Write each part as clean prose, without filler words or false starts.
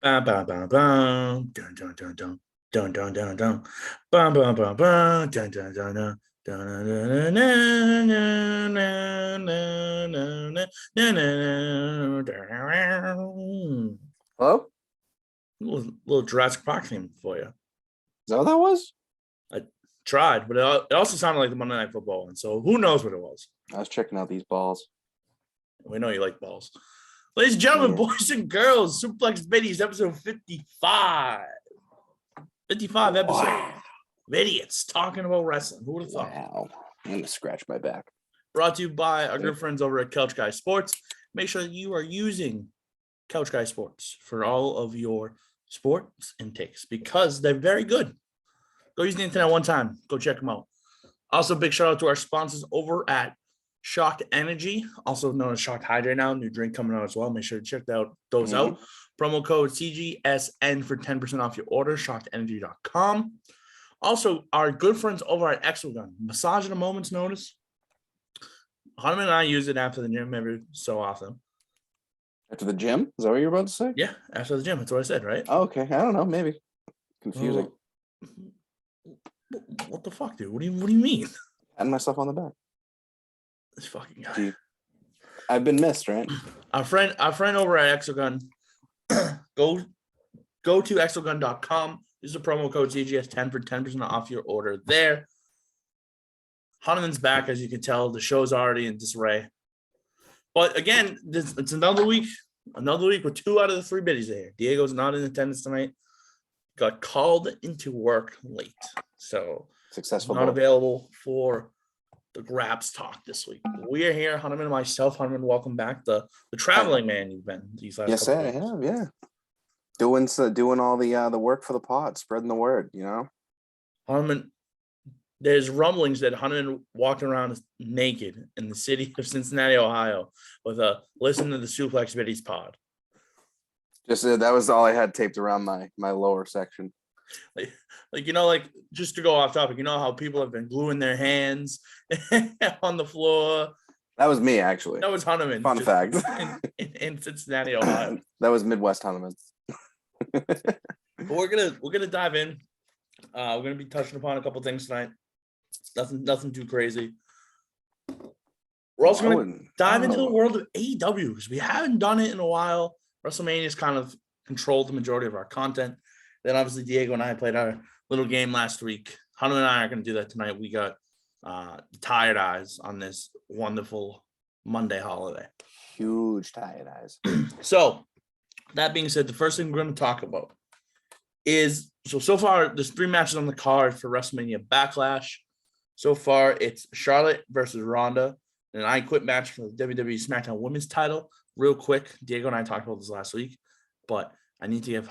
Bum, bum, bum, bum. Dun, dun, dun, dun. Dun, dun, dun, dun. Bum, bum, bum, bum. Dun, dun, dun, dun. Dun, dun, dun, dun, dun, dun, dun, dun, dun, dun, dun, dun. Hello? Little Jurassic Park theme for you. Is that what that was? I tried, but it also sounded like the Monday Night Football one. So who knows what it was? I was checking out these balls. We know you like balls. Ladies and gentlemen, Yeah. boys and girls, Suplex Biddies, episode 55. 55 episode. Wow. Of idiots talking about wrestling. Who would have thought? Wow. I'm going to scratch my back. Brought to you by our good friends over at Couch Guy Sports. Make sure that you are using Couch Guy Sports for all of your sports intakes because they're very good. Go use the internet one time. Go check them out. Also, big shout out to our sponsors over at Shocked Energy, also known as Shocked Hydrate now. New drink coming out as well. Make sure to check those out. Promo code CGSN for 10% off your order, shockedenergy.com. Also, our good friends over at Exogun, massage at a moment's notice. Hunneman and I use it after the gym every so often. After the gym? Is that what you're about to say? Yeah, after the gym. That's what I said, right? Oh, okay. I don't know. Maybe. Confusing. What the fuck, dude? What do you mean? Patting myself on the back. This fucking guy. I've been missed, right? Our friend over at Exogun, go to exogun.com. Use the promo code CGS10 for 10% off your order there. Hunneman's back, as you can tell. The show's already in disarray. But again, it's another week. Another week with 2 out of the 3 biddies there. Diego's not in attendance tonight. Got called into work late. So successful. Not available for the Grabs talk this week. We are here, Hunneman and myself. Hunneman, welcome back. The traveling man you've been these last couple of days. I have, yeah. Doing all the work for the pod, spreading the word, you know. Hunneman, there's rumblings that Hunneman walked around naked in the city of Cincinnati, Ohio, with a listen to the Suplex Biddies pod. Just that was all I had taped around my lower section. Like just to go off topic, you know how people have been gluing their hands on the floor. That was me, actually. That was Hunneman. Fun fact. in Cincinnati, Ohio. That was Midwest Hunneman. We're gonna dive in. We're gonna be touching upon a couple things tonight. Nothing too crazy. We're also gonna dive into the world of AEW because we haven't done it in a while. WrestleMania's kind of controlled the majority of our content. Then obviously Diego and I played our little game last week. Hunter and I are going to do that tonight. We got tired eyes on this wonderful Monday holiday. Huge tired eyes. So that being said, the first thing we're going to talk about is so far there's 3 matches on the card for WrestleMania Backlash. So far it's Charlotte versus Ronda, and an I Quit match for the WWE SmackDown Women's title. Real quick, Diego and I talked about this last week, but I need to get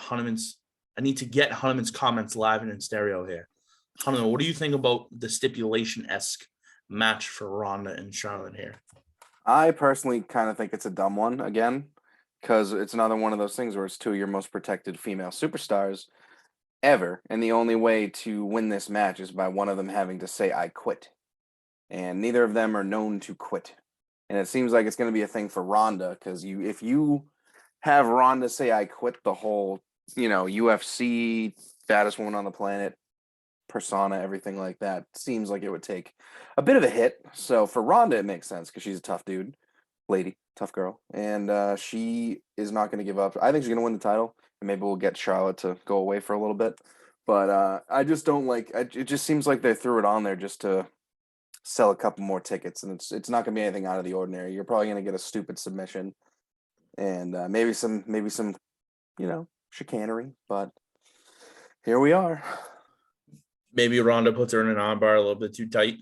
Hunneman's comments live and in stereo here. Hunneman, what do you think about the stipulation-esque match for Ronda and Charlotte here? I personally kind of think it's a dumb one again, because it's another one of those things where it's 2 of your most protected female superstars ever, and the only way to win this match is by one of them having to say "I quit," and neither of them are known to quit. And it seems like it's going to be a thing for Ronda, because if you have Ronda say "I quit," the whole UFC baddest woman on the planet persona, everything like that, seems like it would take a bit of a hit. So for Ronda, it makes sense because she's a tough tough girl, and she is not going to give up. I think she's going to win the title, and maybe we'll get Charlotte to go away for a little bit. But I just don't like. It just seems like they threw it on there just to sell a couple more tickets, and it's not going to be anything out of the ordinary. You're probably going to get a stupid submission, and maybe some chicanery, but here we are. Maybe Ronda puts her in an armbar a little bit too tight,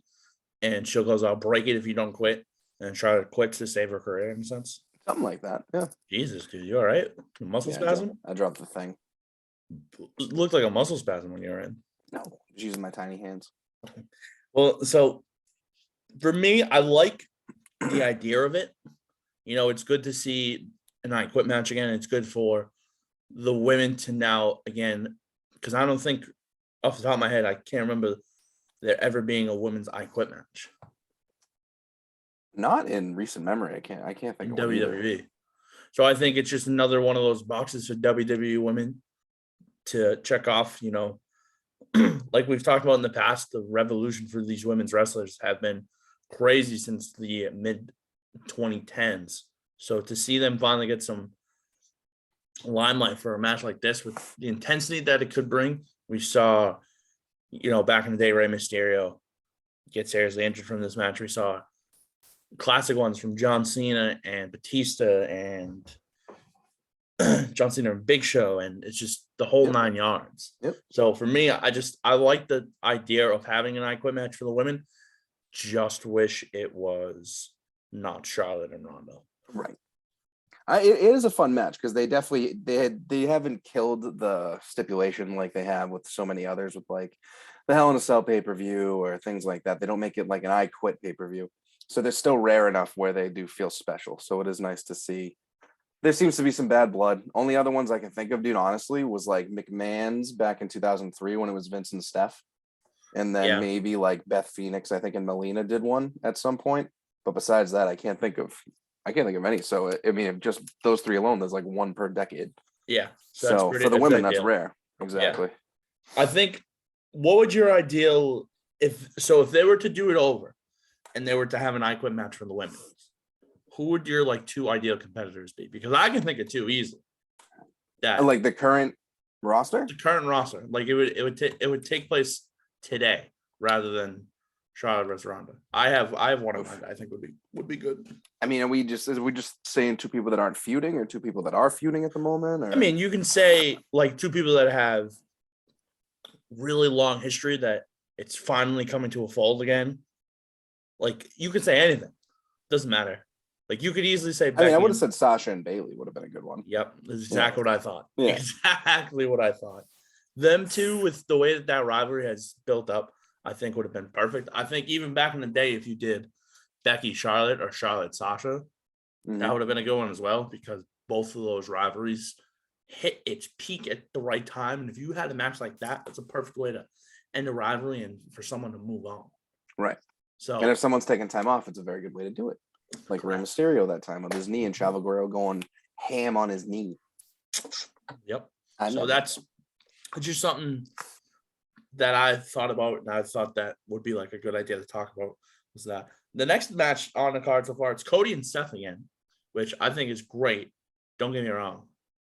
and she'll goes, "I'll break it if you don't quit," and Charlotte quits to save her career. In a sense, something like that. Yeah. Jesus, dude, you all right? Muscle spasm? I dropped the thing. It looked like a muscle spasm when you were in. No, I was using my tiny hands. Well, so for me, I like the idea of it. It's good to see an I Quit match again. It's good for the women to now, again, because I don't think, off the top of my head, I can't remember there ever being a women's I Quit match. Not in recent memory. I can't think of WWE. So I think it's just another one of those boxes for WWE women to check off. Like we've talked about in the past, the revolution for these women's wrestlers have been crazy since the mid 2010s. So to see them finally get some limelight for a match like this with the intensity that it could bring, we saw, back in the day, Rey Mysterio get seriously injured from this match. We saw classic ones from John Cena and Batista and John Cena and Big Show, and it's just the whole 9 yards. Yep. So for me, I like the idea of having an I Quit match for the women. Just wish it was not Charlotte and Ronda. Right. It is a fun match because they haven't killed the stipulation like they have with so many others with like the Hell in a Cell pay-per-view or things like that. They don't make it like an I Quit pay-per-view. So they're still rare enough where they do feel special. So it is nice to see. There seems to be some bad blood. Only other ones I can think of, dude, honestly, was like McMahon's back in 2003 when it was Vince and Steph. And then maybe like Beth Phoenix, I think, and Melina did one at some point. But besides that, I can't think of any. So, I mean, if just those three alone, there's like one per decade. Yeah. So for the women, that's rare. Exactly. Yeah. I think, what would your ideal, if they were to do it over and they were to have an I Quit match for the women, who would your like two ideal competitors be? Because I can think of two easily. That like the current roster? The current roster. Like it would take place today rather than Charlotte versus Ronda. I have one of them I think would be good. I mean, are we just saying two people that aren't feuding or two people that are feuding at the moment? Or? I mean, you can say like two people that have really long history that it's finally coming to a fold again. Like you could say anything. Doesn't matter. Like you could easily say Becky. I would have said Sasha and Bailey would have been a good one. Yep. That's exactly what I thought. Yeah. Exactly what I thought. Them two, with the way that rivalry has built up, I think would have been perfect. I think even back in the day, if you did Becky Charlotte or Charlotte Sasha, that would have been a good one as well, because both of those rivalries hit its peak at the right time. And if you had a match like that, that's a perfect way to end a rivalry and for someone to move on. Right. So, and if someone's taking time off, it's a very good way to do it. Like Rey Mysterio that time with his knee and Chavo Guerrero going ham on his knee. Yep. So that's just something that I thought about, and I thought that would be like a good idea to talk about. Was that the next match on the card so far? It's Cody and Seth again, which I think is great. Don't get me wrong,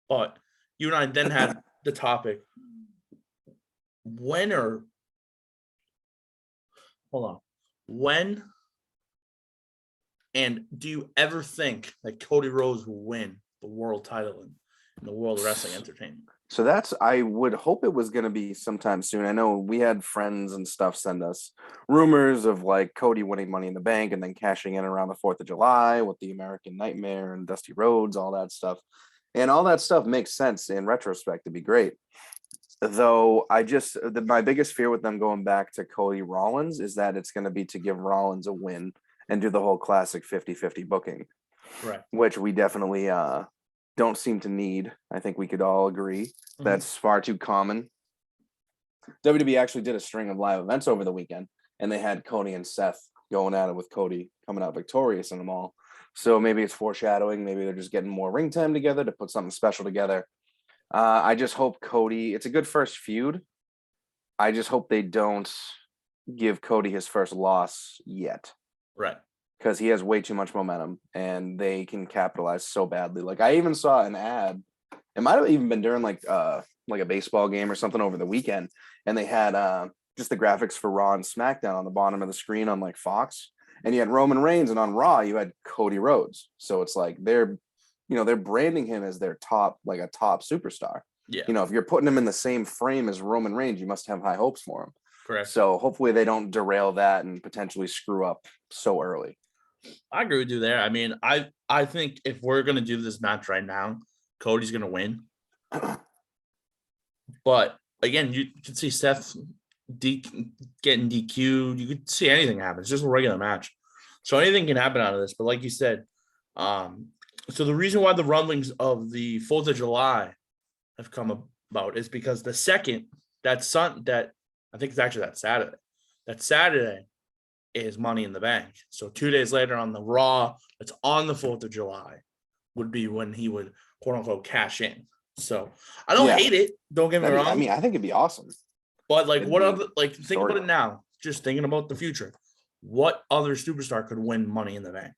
but you and I then had the topic: when and do you ever think that Cody Rhodes will win the world title in the World Wrestling Entertainment? So I would hope it was going to be sometime soon. I know we had friends and stuff send us rumors of like Cody winning Money in the Bank and then cashing in around the 4th of July with the American Nightmare and Dusty Rhodes, all that stuff. And all that stuff makes sense in retrospect to be great. Though my biggest fear with them going back to Cody Rollins is that it's going to be to give Rollins a win and do the whole classic 50-50 booking, right? Which we definitely don't seem to need. I think we could all agree that's far too common. WWE actually did a string of live events over the weekend, and they had Cody and Seth going at it with Cody coming out victorious in them all. So maybe it's foreshadowing. Maybe they're just getting more ring time together to put something special together. I just hope Cody, it's a good first feud. I just hope they don't give Cody his first loss yet. Right. Because he has way too much momentum and they can capitalize so badly. Like I even saw an ad. It might have even been during like a baseball game or something over the weekend. And they had just the graphics for Raw and SmackDown on the bottom of the screen on like Fox. And you had Roman Reigns, and on Raw you had Cody Rhodes. So it's like they're branding him as their top superstar. Yeah. If you're putting him in the same frame as Roman Reigns, you must have high hopes for him. Correct. So hopefully they don't derail that and potentially screw up so early. I agree with you there. I mean, I think if we're going to do this match right now, Cody's going to win. But again, you could see Seth getting DQ'd. You could see anything happen. It's just a regular match. So anything can happen out of this. But like you said, so the reason why the rumblings of the 4th of July have come about is because the second, that I think it's actually that Saturday is Money in the Bank. So 2 days later on the Raw, it's on the 4th of July. would be when he would quote unquote cash in. So I don't Yeah. hate it. Don't get me wrong. I mean, I think it'd be awesome. But like, It'd what be other like think about it storyline. now? Just thinking about the future. What other superstar could win Money in the Bank?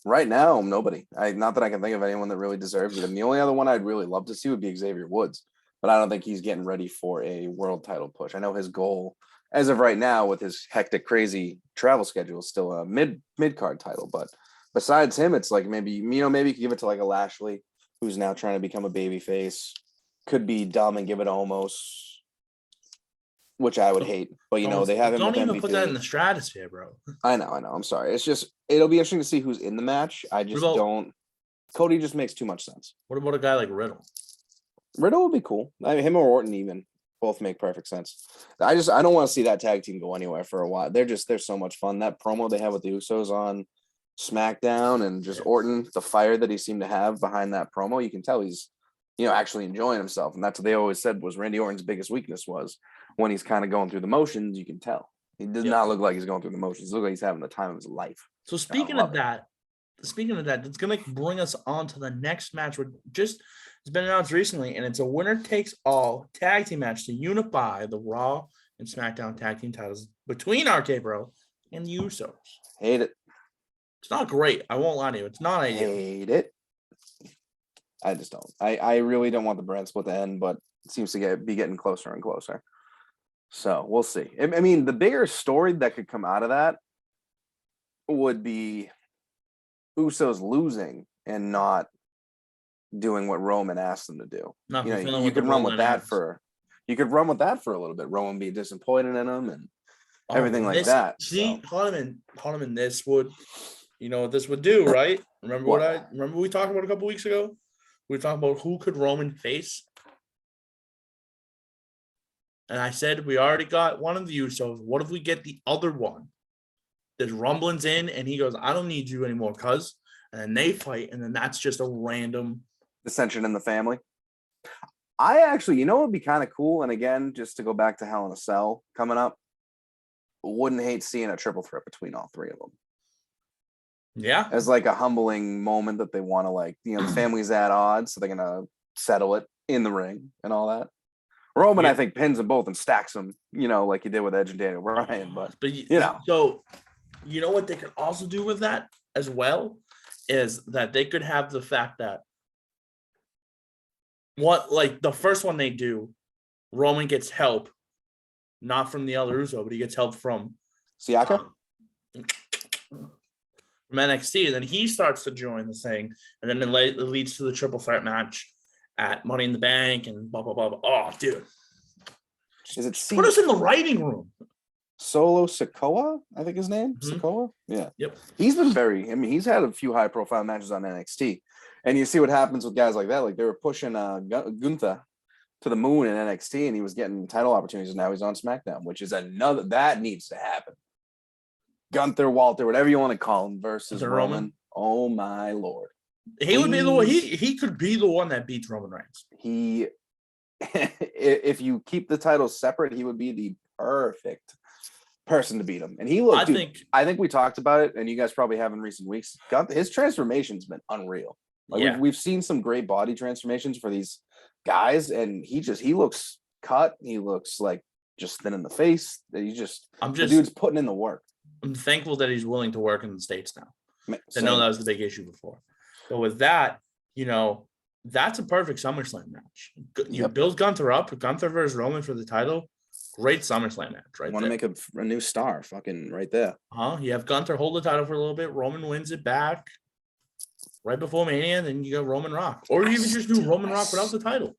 Right now, nobody. Not that I can think of anyone that really deserves it. And the only other one I'd really love to see would be Xavier Woods, but I don't think he's getting ready for a world title push. I know his goal, as of right now, with his hectic, crazy travel schedule, is still a mid card title. But besides him, it's like maybe you could give it to like a Lashley, who's now trying to become a babyface. Could be dumb and give it to Omos, which I would hate. But they have him Don't with even MVP. put that in the stratosphere, bro. I know. I'm sorry. It's just it'll be interesting to see who's in the match. I just don't. Cody just makes too much sense. What about a guy like Riddle? Riddle would be cool. I mean, him or Orton even both make perfect sense. I don't want to see that tag team go anywhere for a while. They're so much fun. That promo they have with the Usos on SmackDown and just Orton, the fire that he seemed to have behind that promo, you can tell he's actually enjoying himself. And that's what they always said was Randy Orton's biggest weakness was when he's kind of going through the motions. You can tell he does not look like he's going through the motions. He looks like he's having the time of his life. So speaking of that, it's going to bring us on to the next match. It's been announced recently, and it's a winner takes all tag team match to unify the Raw and SmackDown tag team titles between RK Bro and the Usos. Hate it. It's not great. I won't lie to you. It's not ideal. Hate it. I just don't. I really don't want the brand split to end, but it seems to be getting closer and closer. So we'll see. I mean, the bigger story that could come out of that would be Usos losing and not doing what Roman asked them to do. You could run with that for a little bit. Roman be disappointed in him and everything like that. See, Hunneman, this would, what this would do, right? Remember we talked about a couple weeks ago? We were talking about who could Roman face. And I said, we already got one of the Usos. What if we get the other one? There's rumblings in, and he goes, I don't need you anymore, cuz. And then they fight, and then that's just a random dissension in the family. I actually, what would be kind of cool, and again, just to go back to Hell in a Cell coming up, wouldn't hate seeing a triple threat between all three of them. Yeah. As like a humbling moment that they want to the family's at odds, so they're going to settle it in the ring and all that. Roman, I think, pins them both and stacks them, like he did with Edge and Daniel Bryan. But So, what they could also do with that as well is that they could have the fact that the first one they do, Roman gets help, not from the other Uso, but he gets help from Siaka? From NXT, and then he starts to join the thing, and then it leads to the triple threat match at Money in the Bank and blah blah blah. Blah. Oh, dude, is it put us in the writing room? Solo Sikoa, I think his name. Mm-hmm. Sikoa, yeah. Yep. He's been he's had a few high profile matches on NXT, and you see what happens with guys like that. Like they were pushing Gunther to the moon in NXT, and he was getting title opportunities, and now he's on SmackDown, which is that needs to happen. Gunther, Walter, whatever you want to call him, versus Roman. Oh my Lord. He would be the one. He could be the one that beats Roman Reigns. If you keep the titles separate, he would be the perfect person to beat him. And he looked. I think we talked about it, and you guys probably have in recent weeks. His transformation's been unreal. We've seen some great body transformations for these guys, and he looks cut. He looks like just thin in the face. The dude's putting in the work. I'm thankful that he's willing to work in the States now. I know that was the big issue before. But with that, that's a perfect SummerSlam match. You build Gunther up, Gunther versus Roman for the title. Great SummerSlam match, right? Want to make a new star, fucking right there. You have Gunther hold the title for a little bit. Roman wins it back right before Mania, and then you go Roman Rock, or you even just do Roman Rock without the title.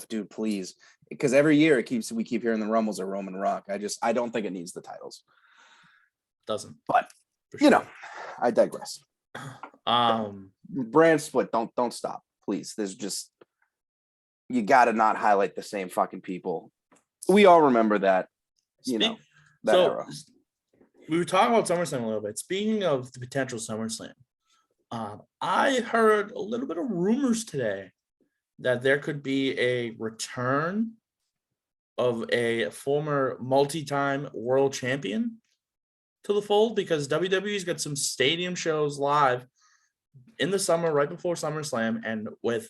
Dude, please, because every year we keep hearing the rumbles of Roman Rock. I don't think it needs the titles. Doesn't, but I digress. Brand split. Don't stop, please. There's just you got to not highlight the same fucking people. We all remember that. That era. We were talking about SummerSlam a little bit. Speaking of the potential SummerSlam, I heard a little bit of rumors today that there could be a return of a former multi-time world champion to the fold, because WWE's got some stadium shows live in the summer, right before SummerSlam, and with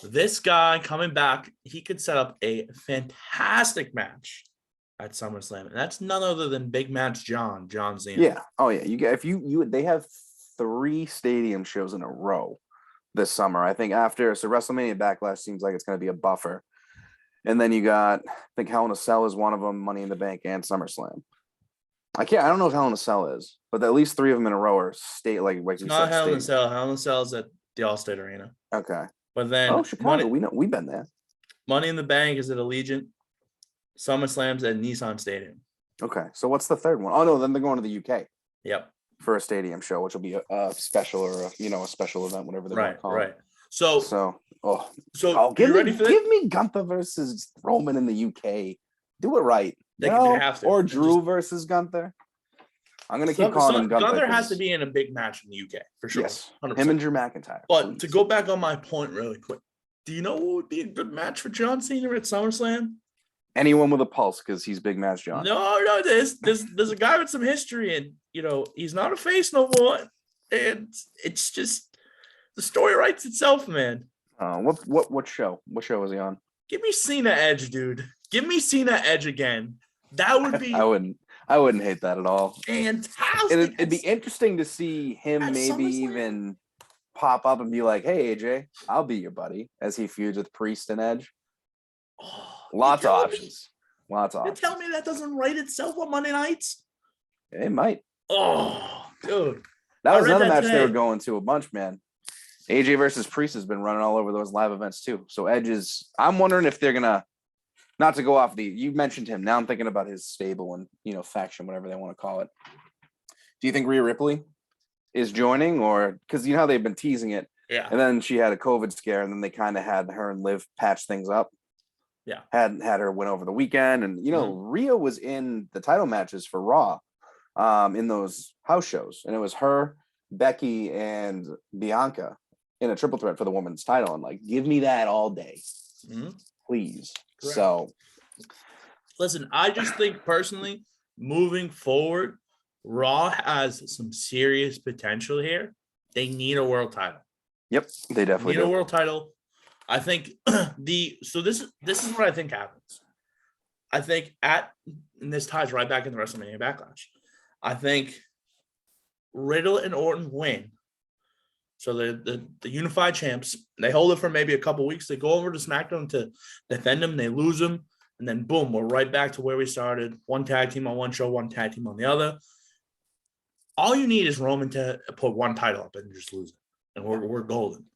this guy coming back, he could set up a fantastic match at SummerSlam, and that's none other than Big Match John Cena. Yeah. Oh yeah. You get if you they have 3 stadium shows in a row this summer. I think after WrestleMania Backlash seems like it's going to be a buffer, and then you got I think Hell in a Cell is one of them, Money in the Bank, and SummerSlam. I don't know if Hell in a Cell is, but at least 3 of them in a row are like It's you not said. Hell in a Cell. Hell in a Cell is at the Allstate Arena. Okay. But then Chicago, we've been there. Money in the Bank is at Allegiant. SummerSlam's at Nissan Stadium. Okay, so what's the third one? Oh no, then they're going to the UK. Yep. For a stadium show, which will be a special or a special event, whatever they want to call it. Give me Gunther versus Roman in the UK. Do it right. They have to. Or Drew versus Gunther. I'm gonna keep calling him Gunther. Gunther has to be in a big match in the UK for sure. Yes, 100%. Him and Drew McIntyre. But please. to go back on my point really quick, do you know what would be a good match for John Cena at SummerSlam? Anyone with a pulse, because he's Big Match John. No, there's a guy with some history, and he's not a face no more, and it's just the story writes itself, man. What show? What show was he on? Give me Cena Edge, dude. Give me Cena Edge again. That would be. I wouldn't hate that at all. Fantastic. It'd be interesting to see him maybe even pop up and be like, "Hey AJ, I'll be your buddy," as he feuds with Priest and Edge. Lots of options. You tell me that doesn't write itself on Monday nights? It might. Oh, dude. That was another match they were going to a bunch, man. AJ versus Priest has been running all over those live events too. So Edge is, I'm wondering if they're gonna, not to go off you mentioned him. Now I'm thinking about his stable and faction, whatever they want to call it. Do you think Rhea Ripley is joining, or because how they've been teasing it? Yeah. And then she had a COVID scare, and then they kind of had her and Liv patch things up. Yeah. Had her win over the weekend, and Rhea was in the title matches for Raw, in those house shows, and it was her, Becky, and Bianca in a triple threat for the women's title, and give me that all day, please. Correct. So, listen, I just think personally, moving forward, Raw has some serious potential here. They need a world title. Yep, they definitely need a world title. I think this is what I think happens. I think and this ties right back into WrestleMania Backlash. I think Riddle and Orton win. So the unified champs, they hold it for maybe a couple weeks. They go over to SmackDown to defend them. They lose them. And then boom, we're right back to where we started. One tag team on one show, one tag team on the other. All you need is Roman to put one title up and just lose it. And we're golden.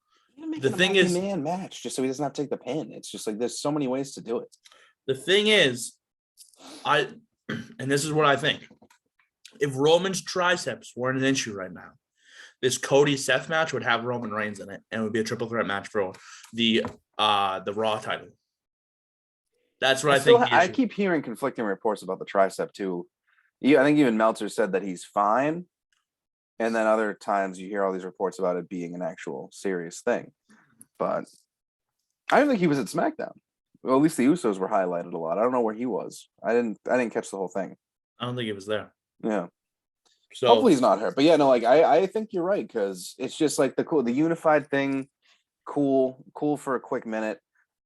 The thing is, man match just so he doesn't have to take the pin. It's just there's so many ways to do it. The thing is, and this is what I think. If Roman's triceps weren't an issue right now, this Cody Seth match would have Roman Reigns in it, and it would be a triple threat match for the Raw title. That's what I think. I keep hearing conflicting reports about the tricep too. I think even Meltzer said that he's fine. And then other times you hear all these reports about it being an actual serious thing. But I don't think he was at SmackDown. Well, at least the Usos were highlighted a lot. I don't know where he was. I didn't catch the whole thing. I don't think he was there. Yeah. So hopefully he's not hurt. But yeah, no, I think you're right, because it's just the unified thing, cool for a quick minute.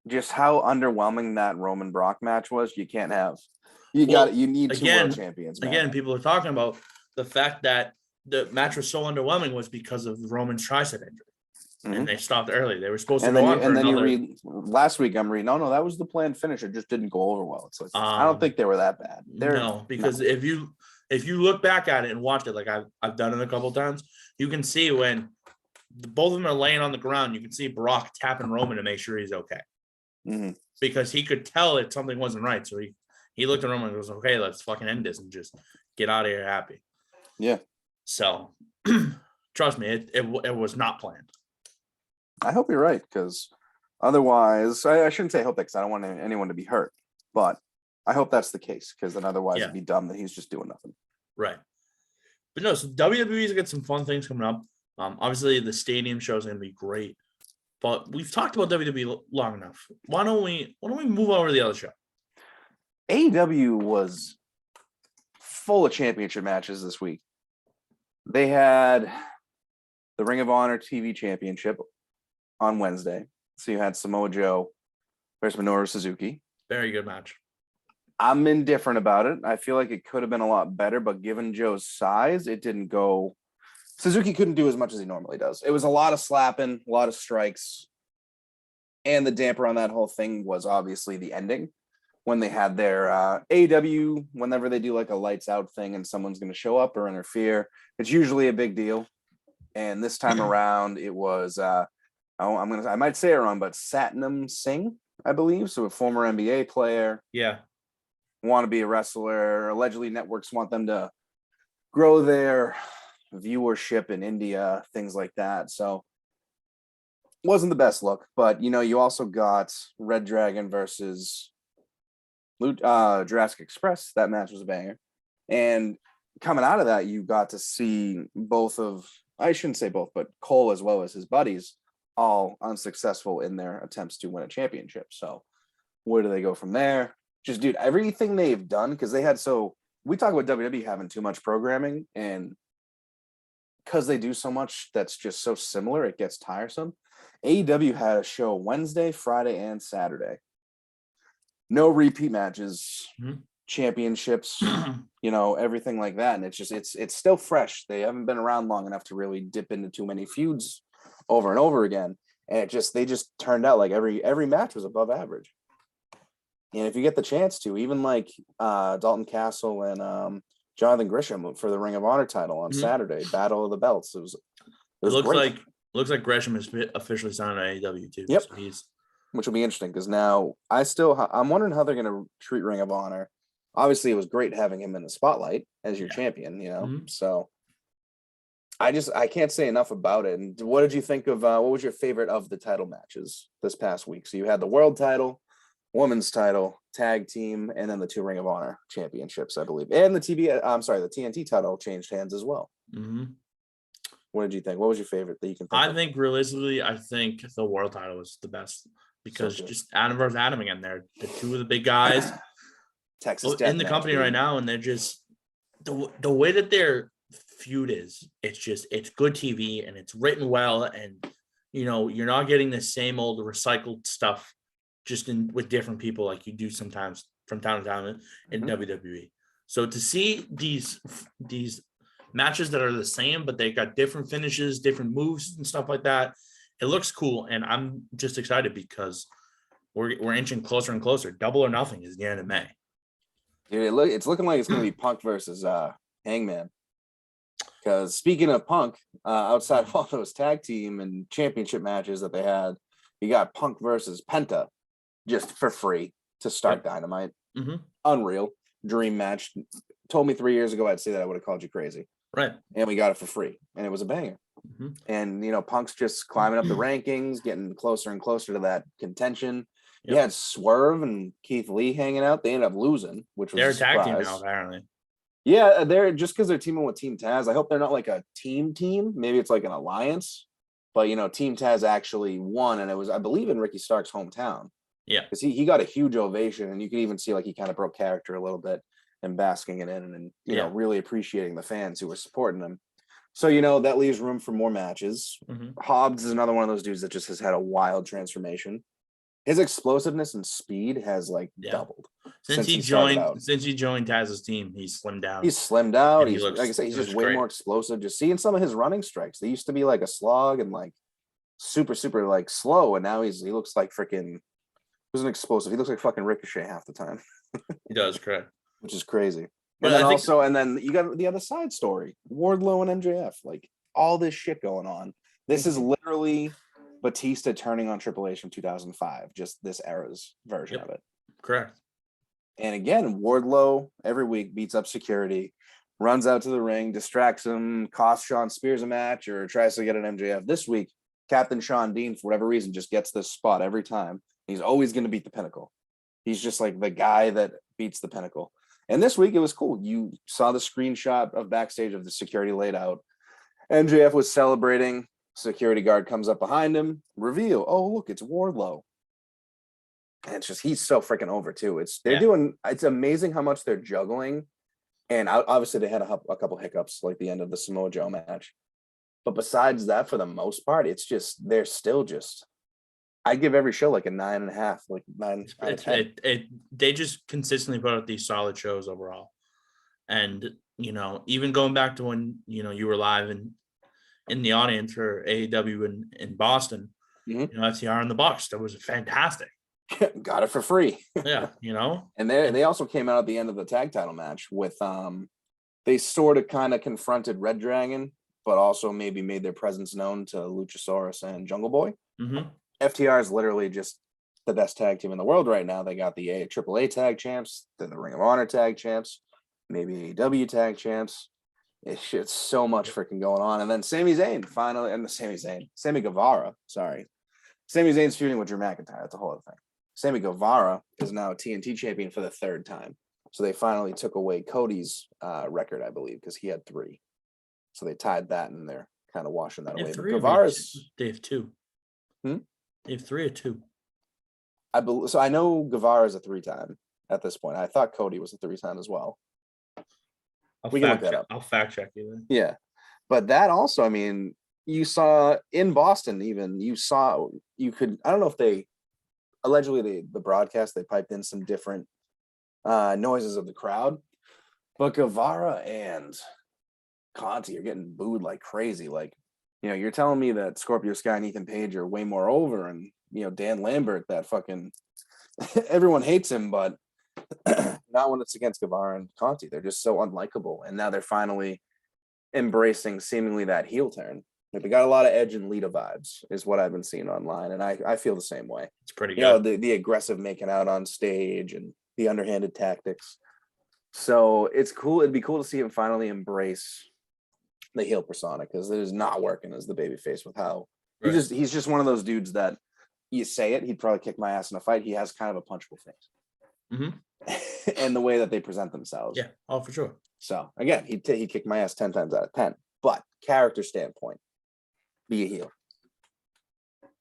Just how underwhelming that Roman Brock match was, you can't have. You need two world champions. Man. Again, people are talking about the fact that the match was so underwhelming was because of Roman's tricep injury, and they stopped early. They were supposed to go on for another. You read last week. I'm reading. No, that was the planned finish. It just didn't go over well. So I don't think they were that bad. Because if you look back at it and watch it, like I've done it a couple times, you can see when both of them are laying on the ground. You can see Brock tapping Roman to make sure he's okay, because he could tell that something wasn't right. So he looked at Roman and goes, "Okay, let's fucking end this and just get out of here happy." Yeah. So, trust me, it was not planned. I hope you're right, because otherwise, I shouldn't say I hope that, because I don't want anyone to be hurt. But I hope that's the case, because then otherwise it'd be dumb that he's just doing nothing. Right. But no, so WWE's got some fun things coming up. Obviously, the stadium show is going to be great. But we've talked about WWE long enough. Why don't we move over to the other show? AEW was full of championship matches this week. They had the Ring of Honor TV Championship on Wednesday. So you had Samoa Joe versus Minoru Suzuki. Very good match. I'm indifferent about it. I feel like it could have been a lot better, but given Joe's size, it didn't go. Suzuki couldn't do as much as he normally does. It was a lot of slapping, a lot of strikes. And the damper on that whole thing was obviously the ending when they had their AEW, whenever they do like a lights out thing and someone's going to show up or interfere, it's usually a big deal. And this time around, it was, I might say it wrong, but Satnam Singh, I believe. So a former NBA player. Yeah. Want to be a wrestler. Allegedly, networks want them to grow their viewership in India, things like that. So wasn't the best look, but you also got Red Dragon versus Jurassic Express. That match was a banger. And coming out of that, you got to see I shouldn't say both, but Cole as well as his buddies all unsuccessful in their attempts to win a championship. So where do they go from there? Just, dude, everything they've done, because we talk about WWE having too much programming, and because they do so much that's just so similar, it gets tiresome. AEW had a show Wednesday, Friday, and Saturday. No repeat matches, championships, everything like that. And it's still fresh. They haven't been around long enough to really dip into too many feuds over and over again. And they just turned out like every match was above average. And if you get the chance to, even like Dalton Castle and Jonathan Gresham for the Ring of Honor title on Saturday, Battle of the Belts. It looks great. Looks like Gresham is officially signed on AEW too. Yep. So which will be interesting because now I'm wondering how they're going to treat Ring of Honor. Obviously, it was great having him in the spotlight as your champion, So I can't say enough about it. And what did you think of what was your favorite of the title matches this past week? So you had the world title, women's title, tag team, and then the 2 Ring of Honor championships, I believe. And the TNT title changed hands as well. Mm-hmm. What did you think? What was your favorite that you can think of? I think realistically, the world title was the best because just Adam versus Adam again. They're the 2 of the big guys Texas in the company right now, and they're just the way that their feud is. It's good TV and it's written well, and you're not getting the same old recycled stuff just with different people like you do sometimes from time to time in WWE. So to see these matches that are the same, but they got different finishes, different moves and stuff like that, it looks cool. And I'm just excited because we're inching closer and closer. Double or Nothing is the end of May. Dude, it's looking like it's going to be Punk versus Hangman. Because speaking of Punk, outside of all those tag team and championship matches that they had, you got Punk versus Penta just for free to start Dynamite. Unreal. Dream match. Told me 3 years ago I'd say that I would have called you crazy. Right. And we got it for free. And it was a banger. And, Punk's just climbing up the rankings, getting closer and closer to that contention. Yep. You had Swerve and Keith Lee hanging out. They ended up losing, which was they're a tag team now, apparently. Yeah, they're just because they're teaming with Team Taz. I hope they're not like a team. Maybe it's like an alliance. But, Team Taz actually won. And it was, I believe, in Ricky Stark's hometown. Yeah. Because he got a huge ovation. And you can even see like he kind of broke character a little bit and basking it in and really appreciating the fans who were supporting him. So, that leaves room for more matches. Hobbs is another one of those dudes that just has had a wild transformation. His explosiveness and speed has doubled since he joined Taz's team. He's slimmed down. He's slimmed out. He's like I said, he's just way more explosive. Just seeing some of his running strikes. They used to be like a slog and like super like slow, and now he looks like freaking. He wasn't explosive. He looks like fucking Ricochet half the time. He does, correct. Which is crazy. And then you got the other side story, Wardlow and MJF, like all this shit going on. This is literally Batista turning on Triple H from 2005, just this era's version of it. Correct. And again, Wardlow every week beats up security, runs out to the ring, distracts him, costs Sean Spears a match, or tries to get an MJF. This week, Captain Sean Dean, for whatever reason, just gets this spot every time. He's always going to beat the Pinnacle. He's just like the guy that beats the Pinnacle. And this week, it was cool. You saw the screenshot of backstage of the security laid out. MJF was celebrating. Security guard comes up behind him. Reveal. Oh, look, it's Wardlow. And it's just, he's so freaking over too. It's amazing how much they're juggling. And obviously they had a couple hiccups like the end of the Samoa Joe match. But besides that, for the most part, it's just they're still just. I'd give every show like a 9.5, like 9 out of 10. They just consistently put out these solid shows overall. And, even going back to when, you were live in the audience for AEW in Boston, FTR in the box, that was fantastic. Got it for free. Yeah, And they also came out at the end of the tag title match with they sort of kind of confronted Red Dragon, but also maybe made their presence known to Luchasaurus and Jungle Boy. Mm-hmm. FTR is literally just the best tag team in the world right now. They got the AAA tag champs, then the Ring of Honor tag champs, maybe AEW tag champs. It's so much freaking going on. And then Sami Guevara, sorry. Sami Zayn's feuding with Drew McIntyre. That's a whole other thing. Sammy Guevara is now TNT champion for the third time. So they finally took away Cody's record, I believe, because he had 3. So they tied that, and they're kind of washing that away. But Guevara's... They have 2. They have 3 or 2. So I know Guevara is a 3-time at this point. I thought Cody was a 3-time as well. We can look that up. I'll fact check you then. Yeah. But that also, I mean, you saw in Boston even, you could, I don't know if they, allegedly the broadcast, they piped in some different noises of the crowd. But Guevara and Conti are getting booed like crazy. Like, you're telling me that Scorpio Sky and Ethan Page are way more over, and Dan Lambert, that fucking everyone hates him, but not when it's against Guevara and Conti. They're just so unlikable, and now they're finally embracing seemingly that heel turn. Like, they got a lot of Edge and Lita vibes, is what I've been seeing online, and I feel the same way. It's pretty good. The aggressive making out on stage and the underhanded tactics. So it's cool. It'd be cool to see him finally embrace the heel persona, because it is not working as the babyface with how he's just one of those dudes that you say it, he'd probably kick my ass in a fight. He has kind of a punchable face. Mm-hmm. And the way that they present themselves. Yeah. Oh, for sure. So again, he'd kick my ass 10 times out of 10. But character standpoint, be a heel.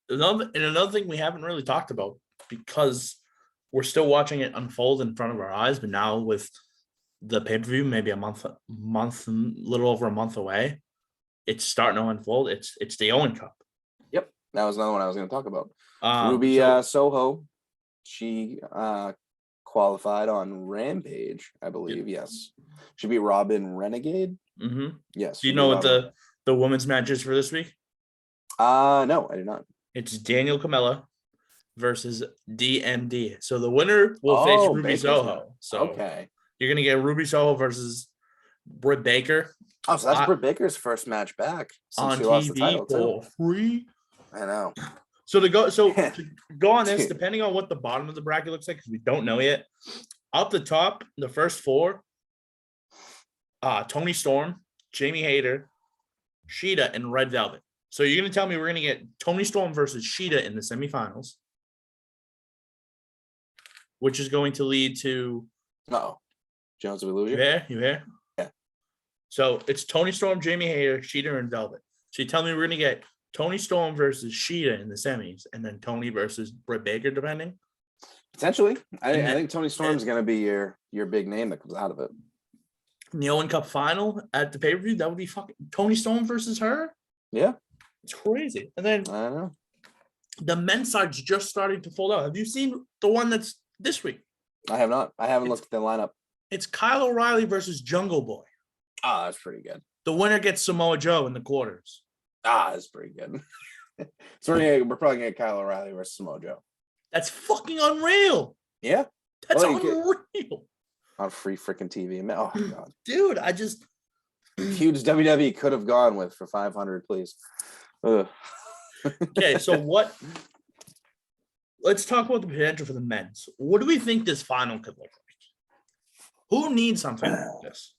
Another thing we haven't really talked about, because we're still watching it unfold in front of our eyes, but now with the pay-per-view maybe a little over a month away, it's starting to unfold. It's the Owen Cup. Yep, that was another one I was going to talk about. Ruby Soho, she qualified on Rampage, I believe. Yep. Yes, she beat Robin Renegade. Mm-hmm. Yes. Do you know what the women's match is for this week? No, I do not. It's Daniel Camella versus DMD. So the winner will face Ruby Soho. So okay, you're gonna get Ruby Soho versus Britt Baker. Oh, so that's Britt Baker's first match back since on she TV lost the title for free. I know. So to go on this, depending on what the bottom of the bracket looks like, because we don't know yet. Up the top, the first 4, Tony Storm, Jamie Hayter, Sheeta, and Red Velvet. So you're gonna tell me we're gonna get Tony Storm versus Sheeta in the semifinals, which is going to lead to Jones of Illusion. You hear? Yeah. So it's Tony Storm, Jamie Hayter, Sheeta, and Velvet. So you tell me we're gonna get Tony Storm versus Sheeta in the semis, and then Tony versus Britt Baker, depending. Potentially, I think Tony Storm's gonna be your big name that comes out of it. In the Owen Cup final at the pay-per-view, that would be fucking Tony Storm versus her. Yeah, it's crazy. And then I know the men's side's just starting to fold out. Have you seen the one that's this week? I have not. I haven't looked at the lineup. It's Kyle O'Reilly versus Jungle Boy. That's pretty good. The winner gets Samoa Joe in the quarters. That's pretty good. So we're probably gonna get Kyle O'Reilly versus Samoa Joe. That's fucking unreal. Yeah, that's unreal. On free freaking TV, man. Oh god, dude, I just huge WWE could have gone with for 500, please. Okay, so what? Let's talk about the potential for the men's. What do we think this final could look like? Who needs something like this?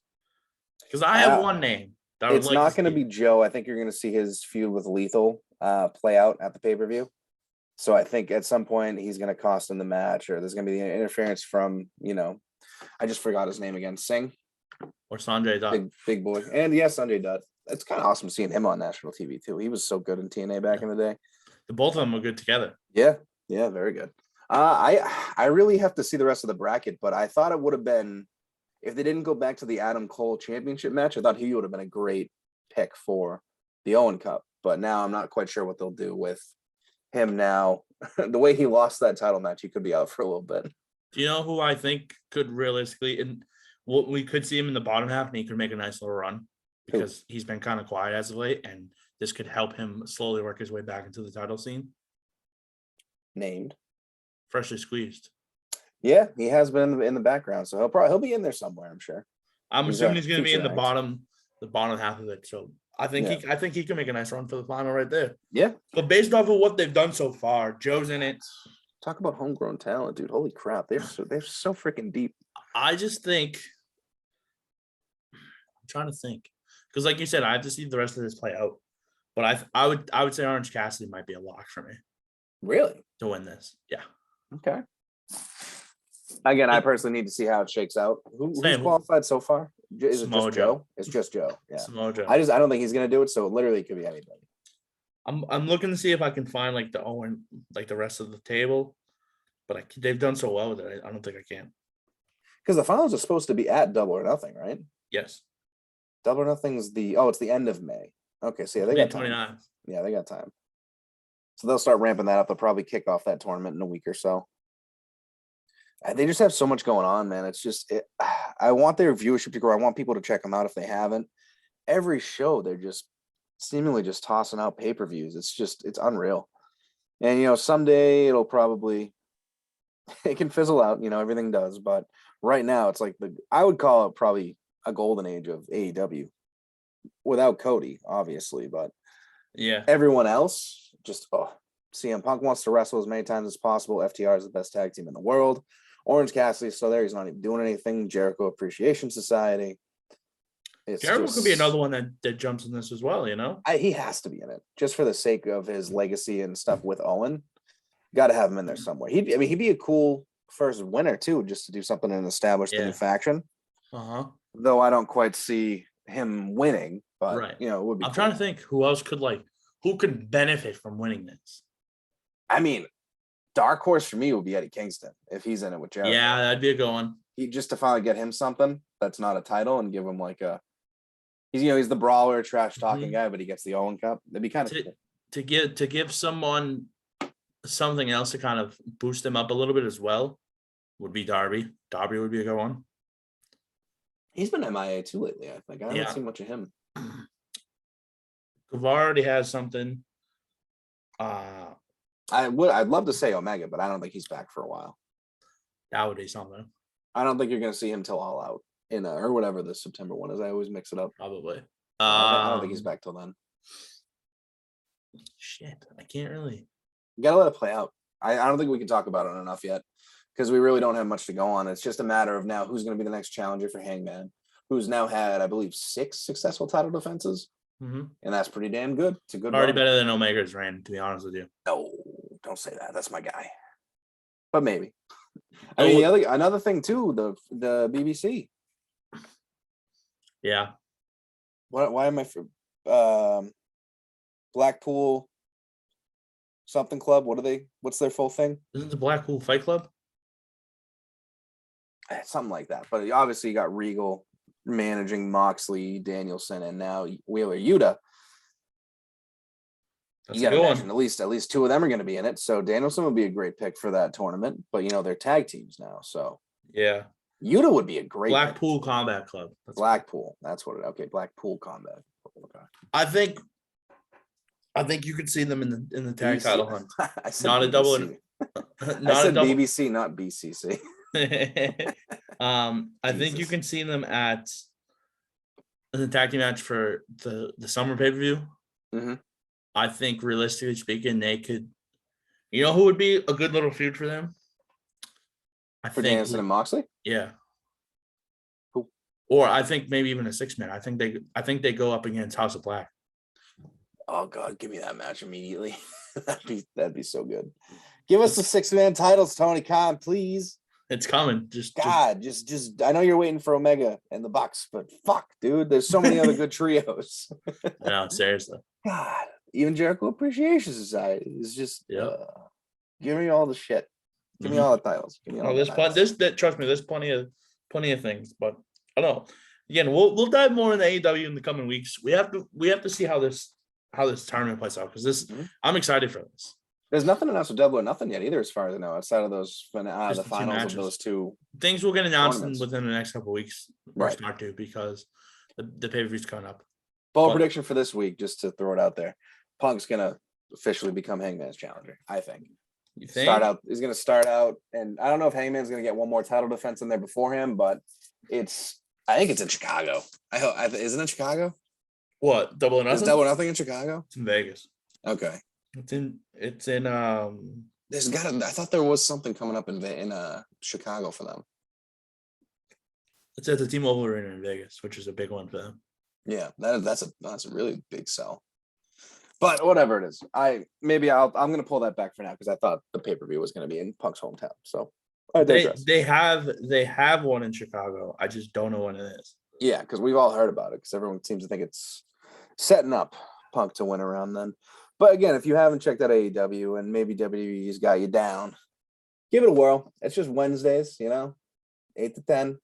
Because I have one name. It's not going to be Joe. I think you're going to see his feud with Lethal play out at the pay-per-view. So I think at some point he's going to cost him the match, or there's going to be the interference from, I just forgot his name again, Singh. Or Sanjay Dutt. Big boy. And yes, Sanjay Dutt. It's kind of awesome seeing him on national TV too. He was so good in TNA back in the day. The both of them were good together. Yeah, very good. I really have to see the rest of the bracket, but I thought it would have been, if they didn't go back to the Adam Cole championship match, I thought he would have been a great pick for the Owen Cup. But now I'm not quite sure what they'll do with him now. The way he lost that title match, he could be out for a little bit. Do you know who I think could realistically, and what we could see him in the bottom half, and he could make a nice little run because he's been kind of quiet as of late, and this could help him slowly work his way back into the title scene. Named. Freshly squeezed. Yeah, he has been in the background, so he'll be in there somewhere, I'm sure. I'm assuming he's going to be in the act. bottom half of it. So I think he can make a nice run for the final right there. Yeah. But based off of what they've done so far, Joe's in it. Talk about homegrown talent, dude. Holy crap. They're so freaking deep. I just think I'm trying to think. Because like you said, I have to see the rest of this play out. But I would say Orange Cassidy might be a lock for me. Really? To win this. Yeah. Okay. Again, I personally need to see how it shakes out. Who's qualified so far? Is it just Joe? It's just Joe. Yeah. Samoa Joe. I don't think he's gonna do it. So literally, it could be anybody. I'm looking to see if I can find like the Owen, like the rest of the table, but they've done so well with it. I don't think I can. Because the finals are supposed to be at Double or Nothing, right? Yes. Double or Nothing's it's the end of May. Okay, so yeah, they got time. 29. Yeah, they got time. So they'll start ramping that up. They'll probably kick off that tournament in a week or so. They just have so much going on, man. It's just, I want their viewership to grow. I want people to check them out if they haven't. Every show, they're just seemingly just tossing out pay-per-views. It's unreal. And, someday it'll probably, it can fizzle out, everything does. But right now, it's like I would call it probably a golden age of AEW without Cody, obviously. But yeah, everyone else just, CM Punk wants to wrestle as many times as possible. FTR is the best tag team in the world. Orange Cassidy's still there. He's not even doing anything. Jericho Appreciation Society. Jericho could be another one that jumps in this as well, he has to be in it just for the sake of his legacy and stuff with Owen. Got to have him in there somewhere. He'd be a cool first winner too, just to do something and establish the new faction. Though I don't quite see him winning, but right. It would be. I'm trying to think who else who could benefit from winning this. I mean, dark horse for me would be Eddie Kingston if he's in it with Jericho. Yeah, that'd be a good one. Just to finally get him something that's not a title and give him he's the brawler, trash talking guy, but he gets the Owen Cup. That'd be kind of cool. To give someone something else to kind of boost them up a little bit as well would be Darby. Darby would be a good one. He's been MIA too lately, I think. I haven't seen much of him. Guevara already has something. I'd love to say Omega, but I don't think he's back for a while. That would be something. I don't think you're going to see him till All Out or whatever the September one is. I always mix it up. Probably. I don't think he's back till then. Shit, I can't really. You got to let it play out. I don't think we can talk about it enough yet because we really don't have much to go on. It's just a matter of now who's going to be the next challenger for Hangman, who's now had, I believe, 6 successful title defenses. Mm-hmm. And that's pretty damn good. It's a good already better than Omega's reign, to be honest with you. No, don't say that. That's my guy. But maybe. I mean, another thing too, the BBC. Yeah. Why am I Blackpool something club? What's their full thing? Isn't the Blackpool Fight Club? Something like that. But obviously you got Regal managing Moxley, Danielson, and now Wheeler Yuta. You got to imagine at least 2 of them are going to be in it. So Danielson would be a great pick for that tournament. But they're tag teams now, so yeah, Yuta would be a great Blackpool Combat Club. Blackpool. That's what it. Okay, Blackpool Combat. Okay. I think you could see them in the tag title hunt. I said not BBC. A double. I said BBC, not BCC. I think you can see them at the tag team match for the summer pay-per-view. Mm-hmm. I think realistically speaking, they could. You know who would be a good little feud for them? For Danielson and Moxley? Yeah. Who? Or I think maybe even a 6-man. I think they go up against House of Black. Oh God, give me that match immediately. that'd be so good. Give us the 6-man titles, Tony Khan, please. It's coming. Just I know you're waiting for Omega and the Bucks, but fuck, dude, there's so many other good trios. No, seriously. God, even Jericho Appreciation Society is just give me all the shit. Give me all the titles. Give me all trust me, there's plenty of things, but I don't know. Again, we'll dive more into AEW in the coming weeks. We have to see how this how this tournament plays out, because Mhm. I'm excited for this. There's nothing announced with Double or Nothing yet either, as far as I know, outside of those the Just the two finals of matches. those two. Things will get announced tournaments. within the next couple of weeks, or Right. start to, because the pay-per-view's coming up. Bold But- prediction for this week, just to throw it out there. Punk's gonna officially become Hangman's challenger, I think. You think? He's gonna start out, and I don't know if Hangman's gonna get one more title defense in there before him, but I think it's in Chicago. Isn't it Chicago? What, Double or Nothing? Is Double or Nothing in Chicago? It's in Vegas. Okay. It's in There's gotta. I thought there was something coming up in Chicago for them. it's at the T-Mobile Arena in Vegas, which is a big one for them. Yeah, that's a really big sell. But whatever it is, I'm gonna pull that back for now because I thought the pay-per-view was gonna be in Punk's hometown. So I digress. They have one in Chicago. I just don't know when it is. Yeah, because we've all heard about it because everyone seems to think it's setting up Punk to win around then. But again, if you haven't checked out AEW and maybe WWE's got you down, give it a whirl. It's just Wednesdays, 8 to 10.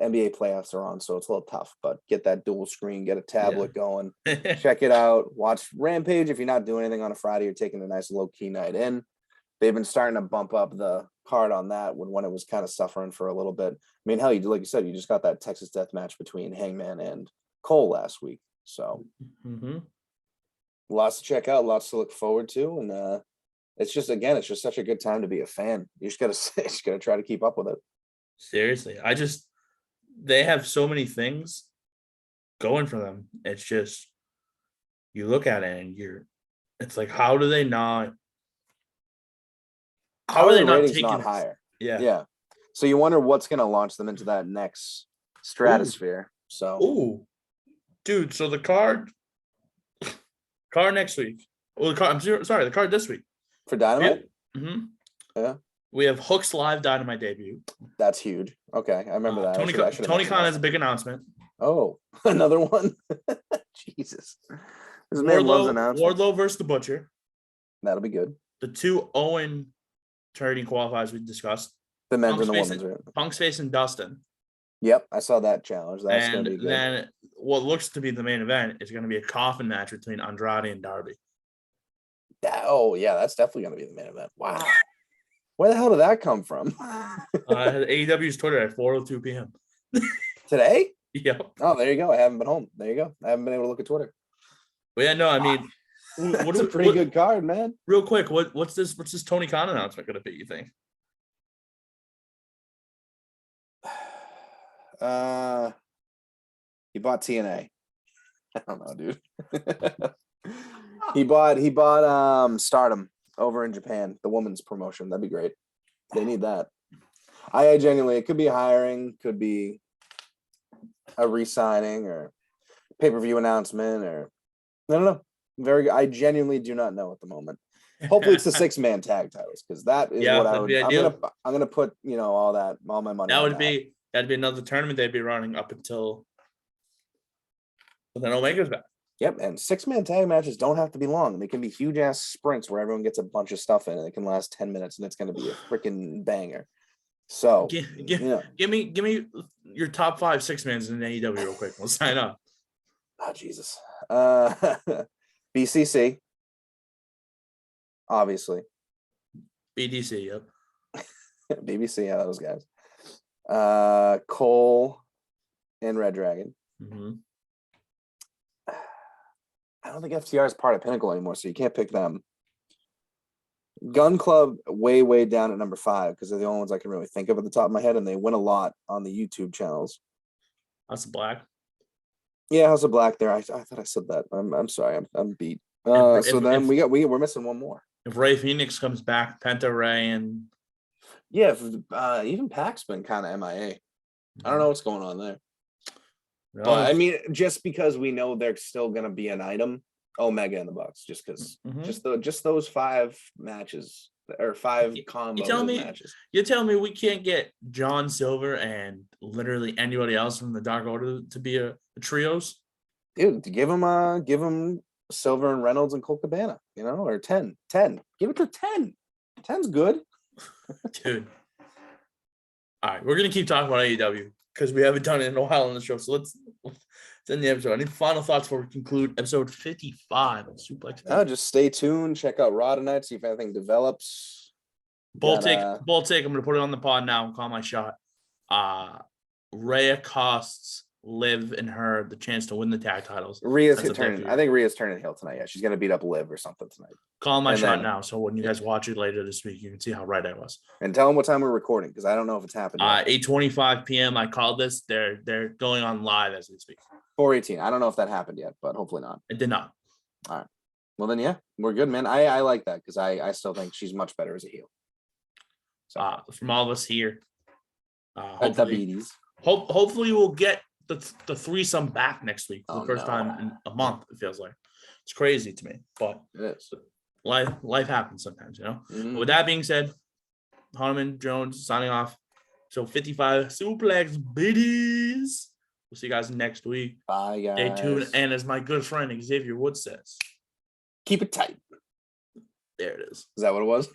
NBA playoffs are on, so it's a little tough, but get that dual screen, get a tablet going, check it out, watch Rampage. If you're not doing anything on a Friday, you're taking a nice low-key night in. They've been starting to bump up the card on that when it was kind of suffering for a little bit. I mean, hell, like you said, you just got that Texas death match between Hangman and Cole last week. So lots to check out, lots to look forward to. And it's just such a good time to be a fan. You just gotta try to keep up with it. Seriously, they have so many things going for them. It's just, you look at it and it's like, how are they not ratings taking not this? higher? Yeah. So you wonder what's going to launch them into that next stratosphere. So, dude. So the card next week. Well, the card this week for Dynamite. Yeah. We have Hook's live Dynamite debut. That's huge. Okay, I remember that. Tony Khan has a big announcement. Oh, another one. Jesus, this man loves announcements. Wardlow versus the Butcher. That'll be good. The two Owen trading qualifiers we discussed. The men's and the women's. Right? Punk's facing Dustin. Yep, I saw that challenge. That's going to be good. Then what looks to be the main event is going to be a coffin match between Andrade and Darby. That's definitely going to be the main event. Wow. Where the hell did that come from? AEW's Twitter at 4:02 p.m. Today? Yep. Oh, there you go. I haven't been home. There you go. I haven't been able to look at Twitter. Well, yeah, no, I mean, what's a pretty good card, man. Real quick, what's this Tony Khan announcement going to be, you think? He bought TNA. I don't know, dude. He bought Stardom over in Japan, the women's promotion. That'd be great. They need that. I genuinely, it could be hiring, could be a re-signing or pay-per-view announcement, or I don't know. I genuinely do not know at the moment. Hopefully it's the 6-man tag titles, because that is what I would. I'm gonna put all my money. That'd be another tournament they'd be running up until then Omega's back. Yep, and 6-man tag matches don't have to be long. They can be huge ass sprints where everyone gets a bunch of stuff in, and it can last 10 minutes, and it's going to be a freaking banger. So, give me your top 5 6-mans in AEW real quick. We'll sign up. Oh Jesus, BCC, obviously. BDC, yep. BBC, yeah, those guys. Cole and Red Dragon. I don't think FTR is part of Pinnacle anymore, so you can't pick them. Gun Club way down at number 5 because they're the only ones I can really think of at the top of my head, and they win a lot on the YouTube channels. House of Black. Yeah, House of Black. There, I thought I said that. I'm sorry, I'm beat. We're missing one more. If Ray Phoenix comes back, Penta Ray and even Pac's been kind of MIA. I don't know what's going on there. No. But I mean, just because we know they're still going to be an item, Omega and the Bucks, just because, just those 5 matches or 5 combos matches. You're telling me we can't get John Silver and literally anybody else from the Dark Order to be a trios? Dude, give them Silver and Reynolds and Colt Cabana, or 10. Give it to 10. 10's good. Dude. All right, we're gonna keep talking about AEW. because we haven't done it in a while on the show. So let's end the episode. Any final thoughts before we conclude episode 55 of Suplex? Just stay tuned. Check out Raw tonight. See if anything develops. Bold take. I'm going to put it on the pod now and call my shot. Rhea costs Liv and her the chance to win the tag titles. Rhea's turning. I think Rhea's turning heel tonight. Yeah, she's going to beat up Liv or something tonight. Call my shot now. So when you guys watch it later this week, you can see how right I was. And tell them what time we're recording because I don't know if it's happened. 8:25 p.m. I called this. They're going on live as we speak. 4:18. I don't know if that happened yet, but hopefully not. It did not. All right. Well then, yeah, we're good, man. I like that because I still think she's much better as a heel. So from all of us here, hopefully we'll get the threesome back next week for the first time in a month. It feels like it's crazy to me, but it is. Life happens sometimes, you know. Mm-hmm. With that being said, Hunneman, Jones signing off. So 55 Suplex Biddies. We'll see you guys next week. Bye, guys. Stay tuned. And as my good friend Xavier Woods says, keep it tight. There it is. Is that what it was?